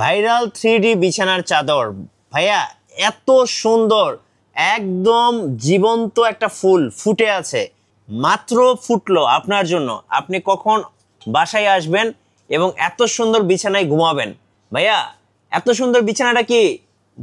Viral 3D বিছানার চাদর ভাইয়া, এত সুন্দর, একদম জীবন্ত একটা ফুল ফুটে আছে, মাত্র ফুটলো আপনার জন্য। আপনি কখন বাসায় আসবেন এবং এত সুন্দর বিছানায় ঘুমাবেন ভাইয়া? এত সুন্দর বিছানাটা কি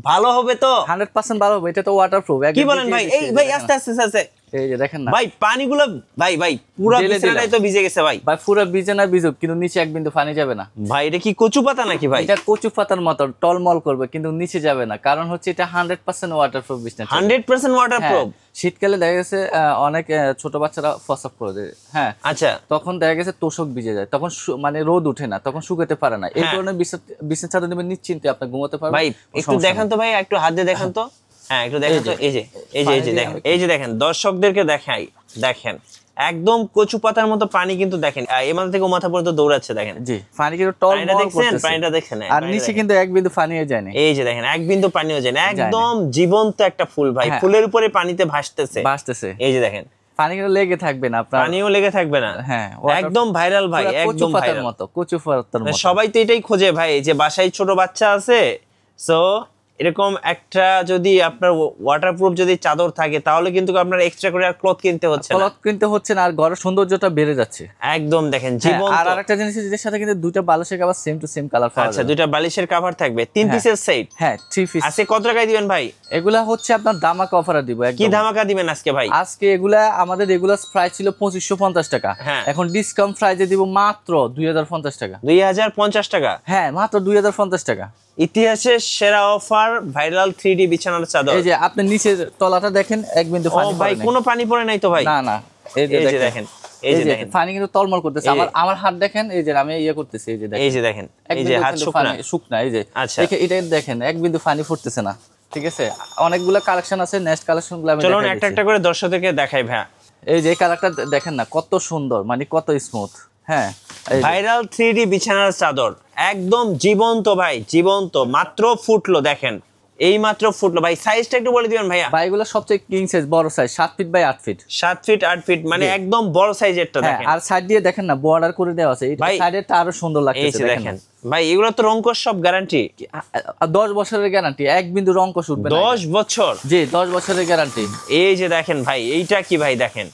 ভালো হবে তো? 100% ভালো হবে। এটা তো ওয়াটারপ্রুফ। কি বলেন ভাই? এই ভাই আস্তে আস্তে আস্তে, এই যে দেখেন না ভাই পানিগুলো, ভাই পুরো বিছানাটাই তো ভিজে গেছে ভাই। ভাই পুরো বিছানা ভিজুক, কিন্তু নিচে এক বিন্দু পানি যাবে না ভাই। এটা কি কচু পাতা নাকি ভাই? এটা কচু পাতার মতো টলমল করবে, কিন্তু নিচে যাবে না, কারণ হচ্ছে এটা 100% ওয়াটারপ্রুফ বিছানা। 100% ওয়াটারপ্রুফ। শীতকালে দেখা গেছে অনেক ছোট বাচ্চারা প্রস্রাব করে দেয়, হ্যাঁ আচ্ছা, তখন দেখা গেছে তোষক ভিজে যায়, তখন মানে রোদ উঠে না, তখন শুকাতে পারে না। এই ধরনের বিছানা চাদর নেবেন, নিশ্চিন্তে আপনি ঘুমাতে পারবেন। ভাই একটু দেখান তো ভাই, একটু হাত দিয়ে দেখান তো। হ্যাঁ একটু দেখেন তো। এই যে দেখেন, এই যে দেখেন, দর্শকদেরকে দেখাই, দেখেন একদম কচু পাতার মতো পানি, কিন্তু দেখেন এই মাথা থেকে মাথা পর্যন্ত দৌড়াচ্ছে, দেখেন। জি, পানি কিন্তু টলমল করতেছে, পানিটা দেখেন, আর নিচে কিন্তু এক বিন্দু পানিও যায় না। এই যে দেখেন, এক বিন্দু পানিও যায় না, একদম জীবন্ত একটা ফুল ভাই, ফুলের উপরে পানিতে ভাসতেছে। এই যে দেখেন, পানি কিন্তু লেগে থাকবে না আপনার, পানিও লেগে থাকবে না। হ্যাঁ একদম ভাইরাল ভাই, একদম ভাইরাল মতো, কচু পাতার মতো। সবাই তো এটাই খোঁজে ভাই, যে বাসায় ছোট বাচ্চা আছে, সো এরকম একটা যদি আপনার ওয়াটারপ্রুফ যদি চাদর থাকে, তাহলে কিন্তু আপনার এক্সট্রা করে আর ক্লথ কিনতে হচ্ছে না, আর ঘরের সৌন্দর্যটা বেড়ে যাচ্ছে একদম। দেখেন জীবন। আর আরেকটা জিনিস, এর সাথে কিন্তু দুইটা বালিশের cover same to same colour পাওয়া যাবে। আচ্ছা, দুইটা বালিশের কভার থাকবে, 3 পিসের সেট। হ্যাঁ 3 পিস আছে। কত টাকায় দিবেন ভাই? এগুলা হচ্ছে আপনার ধামাকা অফারে দিব। কি ধামাকা দিবেন আজকে ভাই? আজকে এগুলা আমাদের রেগুলার প্রাইস ছিল 2550 টাকা, এখন ডিসকাউন্ট প্রাইসে দিব মাত্র 2050 টাকা। 2050 টাকা? হ্যাঁ মাত্র 2050 টাকা। ইতিহাসের সেরা অফার, ভাইরাল 3D বিছানার চাদর। এই যে আপনি নিচের তলাটা দেখেন, এক বিন্দু পানি পড়ে নাই। ভাই কোনো পানি পড়ে নাই তো ভাই? না না, এই যে দেখেন, এই যে দেখেন পানি কিন্তু তলমল করতেছে। আমার হাত দেখেন, এই যে আমি ইয়ে করতেছি, এই যে দেখেন, এই যে দেখেন, এই যে হাত শুকনা, এই যে আচ্ছা এটা দেখেন, এক বিন্দু পানি ফুটতেছে না। ঠিক আছে, অনেকগুলো কালেকশন আছে, নেক্সট কালেকশনগুলো আমি চলুন একটা একটা করে দর্শকদেরকে দেখাই ভাই। এই যে কালারটা দেখেন না, কত সুন্দর, মানে কত স্মুথ। হ্যাঁ, ভাইরাল 3D বিছানার চাদর একদম জীবন্ত ভাই, জীবন্ত, মাত্র ফুটলো, দেখেন এই মাত্র ফুটলো ভাই। সাইজটা একটু বলে দিবেন ভাইয়া। ভাই এগুলো সবচেয়ে কিং সাইজ, বড় size, 7 feet by 8 feet. 7 feet 8 feet, মানে একদম বড় সাইজেরটা দেখেন। আর সাইড দিয়ে দেখেন না, বর্ডার করে দেওয়া আছে, এই সাইডেরটা আরো সুন্দর লাগতেছে দেখেন ভাই। এগুলো তো রংকশ সব গ্যারান্টি, 10 বছরের গ্যারান্টি, এক বিন্দু রংকশ উঠবে না। 10 বছর? জি 10 বছরের গ্যারান্টি। এই যে দেখেন ভাই, এইটা কি ভাই, দেখেন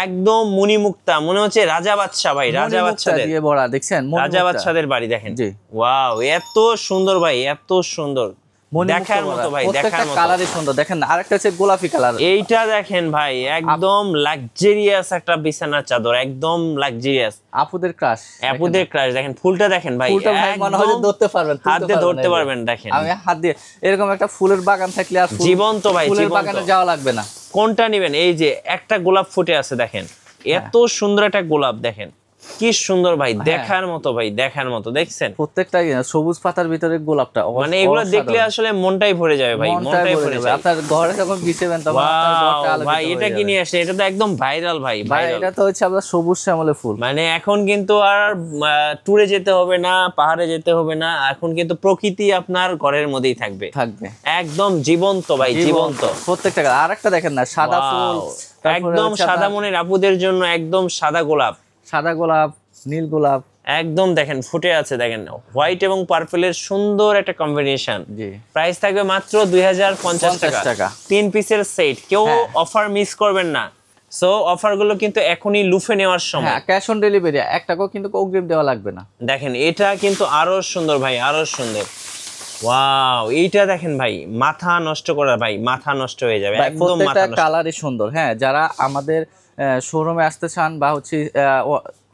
একদম মণিমুক্তা, মনে হচ্ছে রাজা বাদশাহ ভাই, রাজা বাদশাদের দিয়ে ভরা, দেখছেন রাজা বাদশাদের বাড়ি, দেখেন। জি ওয়াও, এত সুন্দর ভাই, এত সুন্দর, দেখার মতো ভাই, দেখার মতো। কালারই সুন্দর, দেখেন না। আরেকটা হচ্ছে গোলাপি কালার, এইটা দেখেন ভাই, একদম লাক্সারিয়াস একটা বিছানার চাদর, একদম লাক্সারিয়াস, আপুদের ক্রাশ, আপুদের ক্রাশ। দেখেন ফুলটা, দেখেন ভাই, ফুলটা ভাই মনে হয় ধরতে পারবেন, হাত দিয়ে ধরতে পারবেন। দেখেন আমি হাত দিয়ে, এরকম একটা ফুলের বাগান থাকলে আর জীবন্ত ভাই, ফুলের বাগানে যাওয়া লাগবে না। কোনটা নেবেন? এই যে একটা গোলাপ ফুটে আছে, দেখেন এত সুন্দর একটা গোলাপ, দেখেন কি সুন্দর ভাই, দেখার মতো ভাই, দেখার মতো। দেখছেন প্রত্যেকটা সবুজ পাতার ভিতরে গোলাপটা, মানে এগুলো দেখলে আসলে মনটাই ভরে যাবে ভাই, মনটাই ভরে যাবে। আপনার ঘরে যখন বিছাবেন তখন আপনার ঘরটা আলোকিত ভাই। এটা কি নিয়ে আসে? এটা তো একদম ভাইরাল ভাই, ভাই এটা তো হচ্ছে আপনার সবুজ শ্যামলে ফুল। মানে এখন কিন্তু আর ট্যুরে যেতে হবে না, পাহাড়ে যেতে হবে না, এখন কিন্তু প্রকৃতি আপনার ঘরের মধ্যেই থাকবে, একদম জীবন্ত ভাই, জীবন্ত প্রত্যেকটা। আরেকটা দেখেন না, সাদা ফুল, একদম সাদা মনের আপুদের জন্য একদম সাদা গোলাপ, সাদা গোলাপ, নীল গোলাপ, একদম দেখেন ফুটে আছে, দেখেন হোয়াইট এবং পার্পলের সুন্দর একটা কম্বিনেশন। জি, প্রাইস থাকবে মাত্র 2050 টাকা, 3 পিসের সেট। কেউ অফার মিস করবেন না। সো অফার গুলো কিন্তু এখনই লুফে নেওয়ার সময়। ক্যাশ অন ডেলিভারি, এক টাকাও কিন্তু অগ্রিম দেওয়া লাগবে না। দেখেন এটা কিন্তু আরো সুন্দর ভাই, আরো সুন্দর। ওয়াও, এইটা দেখেন ভাই, মাথা নষ্ট করা ভাই, মাথা নষ্ট হয়ে যাবে একদম। মাথা নষ্ট, কালারই সুন্দর। হ্যাঁ, যারা আমাদের শোরুমে আসতে চান বা হচ্ছে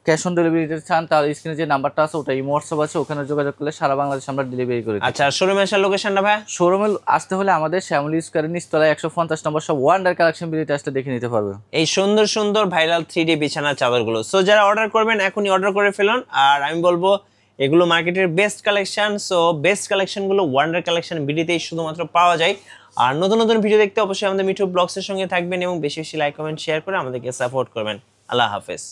ক্যাশ অন ডেলিভারি চান, তাহলে স্ক্রিনে যে নাম্বারটা আছে, ওটা হোয়াটসঅ্যাপ আছে, ওখানে যোগাযোগ করলে সারা বাংলাদেশে আমরা ডেলিভারি করি। আচ্ছা, শোরুমে আসার লোকেশনটা ভাই? শোরুমে আসতে হলে আমাদের শ্যামলী স্কয়ারের নিচতলায় 150 নম্বর সব ওয়ান্ডার কালেকশন বিলিতে আসতে দেখে নিতে পারবে এই সুন্দর সুন্দর ভাইরাল 3D বিছানার চাদরগুলো। সো যারা অর্ডার করবেন এখনই অর্ডার করে ফেলুন। আর আমি বলবো এগুলো মার্কেটের বেস্ট কালেকশন। সো বেস্ট কালেকশনগুলো ওয়ান্ডার কালেকশন বিডিতেই শুধুমাত্র পাওয়া যায়। আর নতুন নতুন ভিডিও দেখতে অবশ্যই আমাদের মিঠু ব্লগসের সঙ্গে থাকবেন এবং বেশি বেশি লাইক কমেন্ট শেয়ার করে আমাদেরকে সাপোর্ট করবেন। আল্লাহ হাফেজ।